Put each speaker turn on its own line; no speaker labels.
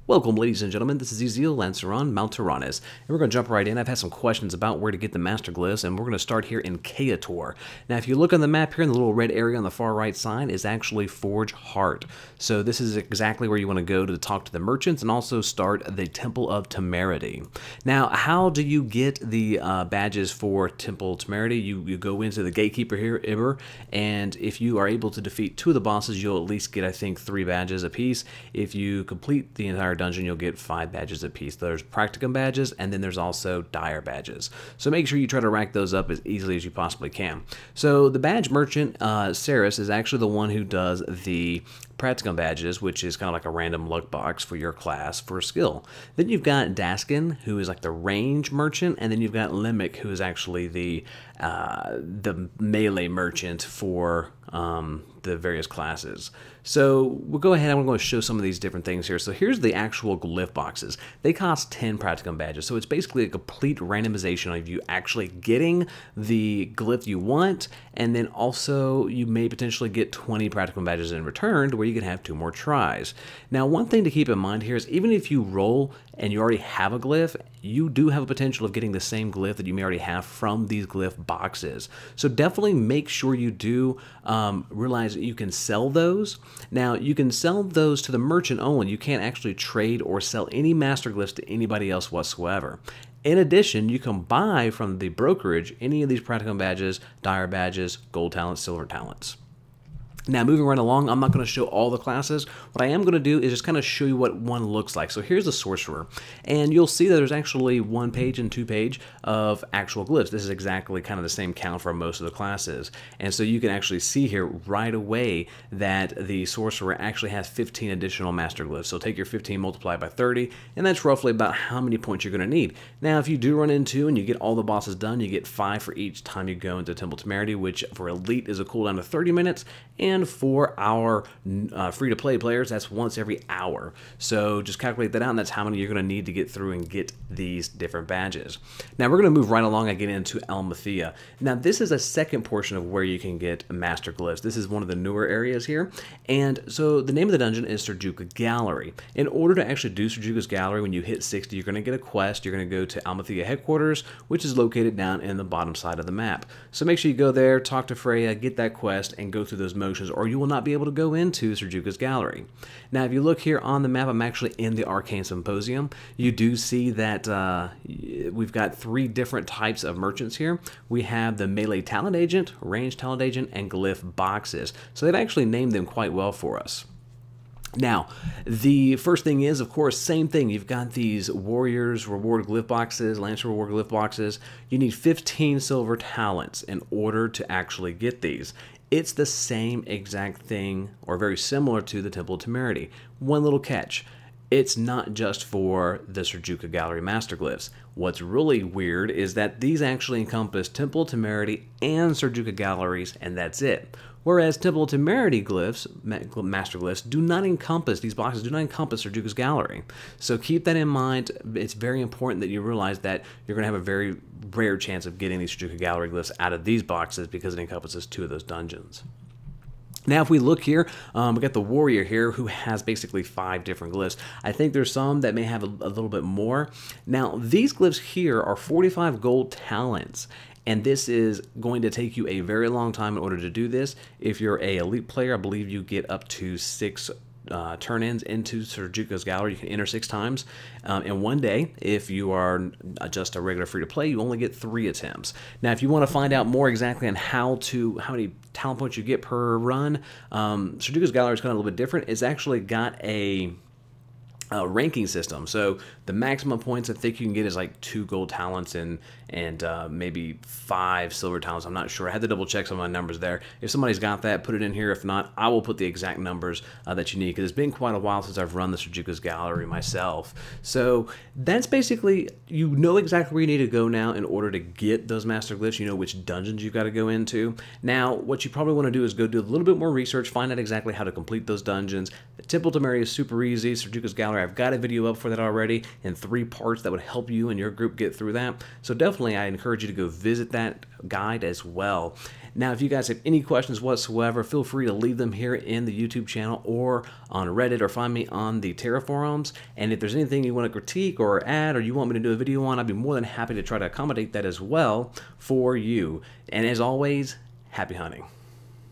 Welcome, ladies and gentlemen. This is Eziel, Lanceron, Mount Tyrannus, and we're going to jump right in. I've had some questions about where to get the Master Glyphs, and we're going to start here in Kaetor. Now, if you look on the map here, in the little red area on the far right side is actually Forge Heart. So this is exactly where you want to go to talk to the merchants and also start the Temple of Temerity. Now, how do you get the badges for Temple Temerity? You go into the Gatekeeper here, Iber, and if you are able to defeat 2 of the bosses, you'll at least get, I think, 3 badges apiece. If you complete the entire dungeon, you'll get 5 badges apiece. There's practicum badges, and then there's also dire badges. So make sure you try to rack those up as easily as you possibly can. So the badge merchant, Saris, is actually the one who does the practicum badges, which is kind of like a random luck box for your class for a skill. Then you've got Daskin, who is like the range merchant, and then you've got Limic, who is actually the melee merchant for the various classes. So we'll go ahead and I'm going to show some of these different things here. So here's the actual glyph boxes. They cost 10 practicum badges. So it's basically a complete randomization of you actually getting the glyph you want, and then also you may potentially get 20 practicum badges in return where you can have 2 more tries. Now, one thing to keep in mind here is even if you roll and you already have a glyph, you do have a potential of getting the same glyph that you may already have from these glyph boxes. So definitely make sure you do realize that you can sell those. Now, you can sell those to the merchant only. You can't actually trade or sell any master glyphs to anybody else whatsoever. In addition, you can buy from the brokerage any of these practicum badges, dire badges, gold talents, silver talents. Now, moving right along, I'm not going to show all the classes. What I am going to do is just kind of show you what one looks like. So here's the Sorcerer, and you'll see that there's actually 1 page and 2 page of actual glyphs. This is exactly kind of the same count for most of the classes. And so you can actually see here right away that the Sorcerer actually has 15 additional Master Glyphs. So take your 15 multiplied by 30, and that's roughly about how many points you're going to need. Now, if you do run into and you get all the bosses done, you get 5 for each time you go into Temple Temerity, which for Elite is a cooldown of 30 minutes, and for our free-to-play players, that's once every hour. So just calculate that out, and that's how many you're going to need to get through and get these different badges. Now we're going to move right along and get into Almathea. Now this is a second portion of where you can get Master Glyphs. This is one of the newer areas here, and so the name of the dungeon is Sirjuka Gallery. In order to actually do Sirjuka's Gallery, when you hit 60, you're going to get a quest. You're going to go to Almathea headquarters, which is located down in the bottom side of the map. So make sure you go there, talk to Freya, get that quest, and go through those motions, or you will not be able to go into Sirjuka's Gallery. Now, if you look here on the map, I'm actually in the Arcane Symposium. You do see that we've got 3 different types of merchants here. We have the Melee Talent Agent, Range Talent Agent, and Glyph Boxes. So they've actually named them quite well for us. Now, the first thing is, of course, same thing. You've got these Warriors Reward Glyph Boxes, Lancer Reward Glyph Boxes. You need 15 silver talents in order to actually get these. It's the same exact thing, or very similar to the Temple of Temerity. One little catch. It's not just for the Sirjuka Gallery Master Glyphs. What's really weird is that these actually encompass Temple of Temerity and Sirjuka Galleries, and that's it. Whereas Temple of Temerity glyphs, Master Glyphs, do not encompass, these boxes do not encompass Sirjuka's Gallery. So keep that in mind. It's very important that you realize that you're going to have a very rare chance of getting these Sirjuka Gallery glyphs out of these boxes because it encompasses 2 of those dungeons. Now, if we look here, we got the Warrior here who has basically 5 different glyphs. I think there's some that may have a little bit more. Now, these glyphs here are 45 gold talents, and this is going to take you a very long time in order to do this. If you're an elite player, I believe you get up to 6 turn-ins into Sirjuka's Gallery. You can enter 6 times in one day. If you are just a regular free-to-play, you only get 3 attempts. Now, if you want to find out more exactly on how many talent points you get per run, Sirjuka's Gallery is kind of a little bit different. It's actually got a ranking system. So the maximum points I think you can get is like 2 gold talents and maybe 5 silver talents. I'm not sure. I had to double check some of my numbers there. If somebody's got that, put it in here. If not, I will put the exact numbers that you need, because it's been quite a while since I've run the Sirjuka's Gallery myself. So that's basically, you know exactly where you need to go now in order to get those Master Glyphs. You know which dungeons you've got to go into. Now, what you probably want to do is go do a little bit more research, find out exactly how to complete those dungeons. The Temple of Temerity is super easy. Sirjuka's Gallery compiler. I've got a video up for that already in 3 parts that would help you and your group get through that. So definitely I encourage you to go visit that guide as well. Now, if you guys have any questions whatsoever, feel free to leave them here in the YouTube channel or on Reddit, or find me on the Tera forums. And if there's anything you want to critique or add, or you want me to do a video on, I'd be more than happy to try to accommodate that as well for you. And as always, happy hunting.